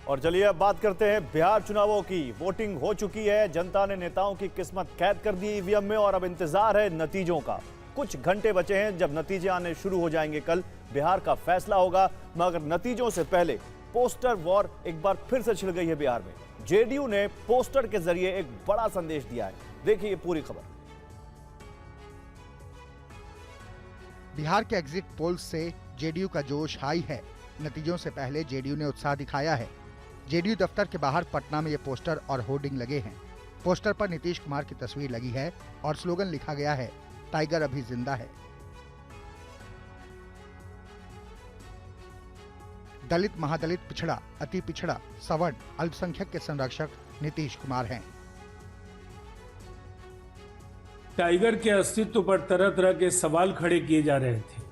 और चलिए अब बात करते हैं बिहार चुनावों की। वोटिंग हो चुकी है, जनता ने नेताओं की किस्मत कैद कर दी ईवीएम में और अब इंतजार है नतीजों का। कुछ घंटे बचे हैं, जब नतीजे आने शुरू हो जाएंगे कल बिहार का फैसला होगा। मगर नतीजों से पहले पोस्टर वॉर एक बार फिर से छिड़ गई है बिहार में। जेडीयू ने पोस्टर के जरिए एक बड़ा संदेश दिया है। देखिए ये पूरी खबर। बिहार के एग्जिट पोल्स से जेडीयू का जोश हाई है। नतीजों से पहले जेडीयू ने उत्साह दिखाया है। जेडीयू दफ्तर के बाहर पटना में ये पोस्टर और होर्डिंग लगे हैं। पोस्टर पर नीतीश कुमार की तस्वीर लगी है और स्लोगन लिखा गया है, टाइगर अभी जिंदा है। दलित, महादलित, पिछड़ा, अति पिछड़ा, सवर्ण, अल्पसंख्यक के संरक्षक नीतीश कुमार हैं। टाइगर के अस्तित्व पर तरह तरह के सवाल खड़े किए जा रहे थे।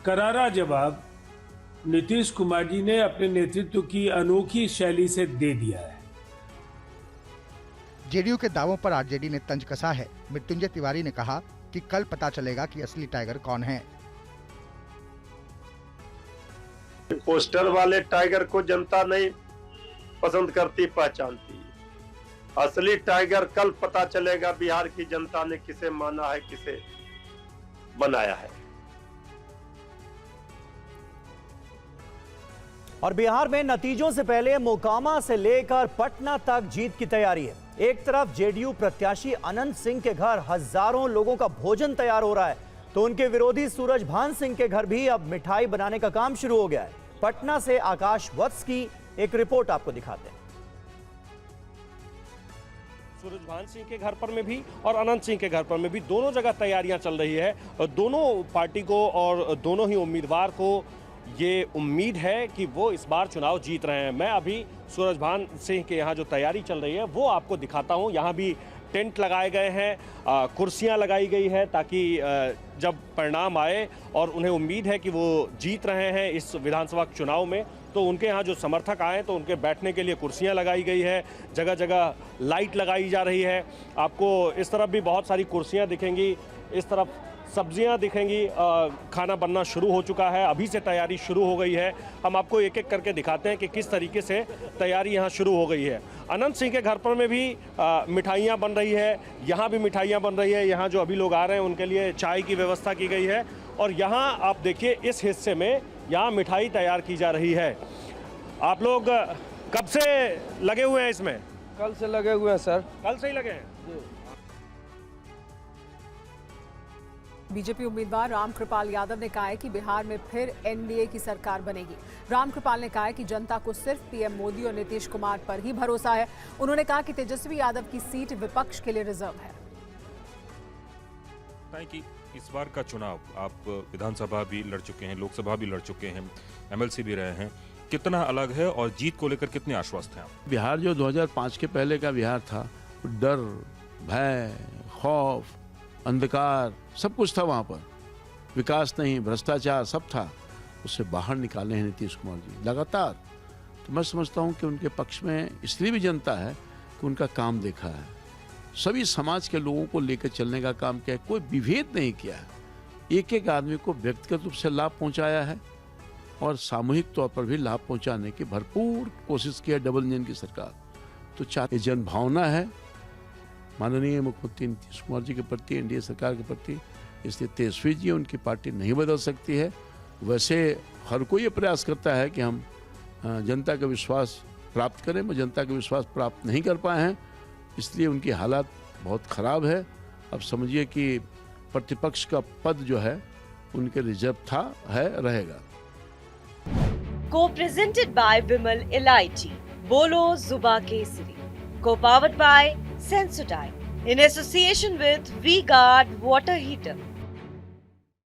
करारा जवाब नीतीश कुमार जी ने अपने नेतृत्व की अनोखी शैली से दे दिया है। जेडीयू के दावों पर आरजेडी ने तंज कसा है। मृत्युंजय तिवारी ने कहा कि कल पता चलेगा कि असली टाइगर कौन है। पोस्टर वाले टाइगर को जनता नहीं पसंद करती, पहचानती। असली टाइगर कल पता चलेगा। बिहार की जनता ने किसे माना है, किसे बनाया है। और बिहार में नतीजों से पहले मोकामा से लेकर पटना तक जीत की तैयारी है। एक तरफ जेडीयू प्रत्याशी अनंत सिंह के घर हजारों लोगों का भोजन तैयार हो रहा है, तो उनके विरोधी सूरजभान सिंह के घर भी अब मिठाई बनाने का काम शुरू हो गया है। पटना से आकाश वत्स की एक रिपोर्ट आपको दिखाते हैं। सूरजभान सिंह के घर पर में भी और अनंत सिंह के घर पर में भी दोनों जगह तैयारियां चल रही है। दोनों पार्टी को और दोनों ही उम्मीदवार को ये उम्मीद है कि वो इस बार चुनाव जीत रहे हैं। मैं अभी सूरजभान सिंह के यहाँ जो तैयारी चल रही है वो आपको दिखाता हूँ। यहाँ भी टेंट लगाए गए हैं, कुर्सियाँ लगाई गई है ताकि जब परिणाम आए और उन्हें उम्मीद है कि वो जीत रहे हैं इस विधानसभा चुनाव में, तो उनके यहाँ जो समर्थक आए तो उनके बैठने के लिए कुर्सियाँ लगाई गई है। जगह जगह लाइट लगाई जा रही है। आपको इस तरफ भी बहुत सारी कुर्सियाँ दिखेंगी, इस तरफ सब्जियां दिखेंगी। खाना बनना शुरू हो चुका है, अभी से तैयारी शुरू हो गई है। हम आपको एक एक करके दिखाते हैं कि किस तरीके से तैयारी यहाँ शुरू हो गई है। अनंत सिंह के घर पर में भी मिठाइयाँ बन रही है, यहाँ भी मिठाइयाँ बन रही है। यहाँ जो अभी लोग आ रहे हैं उनके लिए चाय की व्यवस्था की गई है। और यहाँ आप देखिए इस हिस्से में यहाँ मिठाई तैयार की जा रही है। आप लोग कब से लगे हुए हैं इसमें? कल से लगे हुए हैं सर। कल से ही लगे हैं। बीजेपी उम्मीदवार रामकृपाल यादव ने कहा है कि बिहार में फिर एनडीए की सरकार बनेगी। रामकृपाल ने कहा है कि जनता को सिर्फ पीएम मोदी और नीतीश कुमार पर ही भरोसा है। उन्होंने कहा कि तेजस्वी यादव की सीट विपक्ष के लिए रिजर्व है। कि इस बार का चुनाव आप विधानसभा भी लड़ चुके हैं, लोकसभा भी लड़ चुके हैं, एमएलसी भी रहे हैं, कितना अलग है और जीत को लेकर कितने आश्वस्त हैं आप? बिहार जो 2005 के पहले का बिहार था, डर, भय, खौफ, अंधकार सब कुछ था। वहाँ पर विकास नहीं, भ्रष्टाचार सब था। उससे बाहर निकाले हैं नीतीश कुमार जी लगातार। तो मैं समझता हूँ कि उनके पक्ष में इसलिए भी जनता है कि उनका काम देखा है। सभी समाज के लोगों को लेकर चलने का काम किया है, कोई विभेद नहीं किया है। एक एक आदमी को व्यक्तिगत रूप से लाभ पहुँचाया है और सामूहिक तौर पर भी लाभ पहुँचाने की भरपूर कोशिश की है डबल इंजन की सरकार। तो चाहे जनभावना है माननीय मुख्यमंत्री नीतीश कुमार जी के प्रति, एनडीए सरकार के प्रति, इसलिए तेजस्वी जी उनकी पार्टी नहीं बदल सकती है। वैसे हर कोई ये प्रयास करता है कि हम जनता का विश्वास प्राप्त करें, मगर जनता का विश्वास प्राप्त नहीं कर पाए हैं, इसलिए उनकी हालात बहुत ख़राब है। अब समझिए कि प्रतिपक्ष का पद जो है उनके रिजर्व था, है, रहेगा। को प्रेजेंटेड बाय विमल इलायची, बोलो जुबा केसरी, को powered by Sensodyne in association with V-Guard water heater.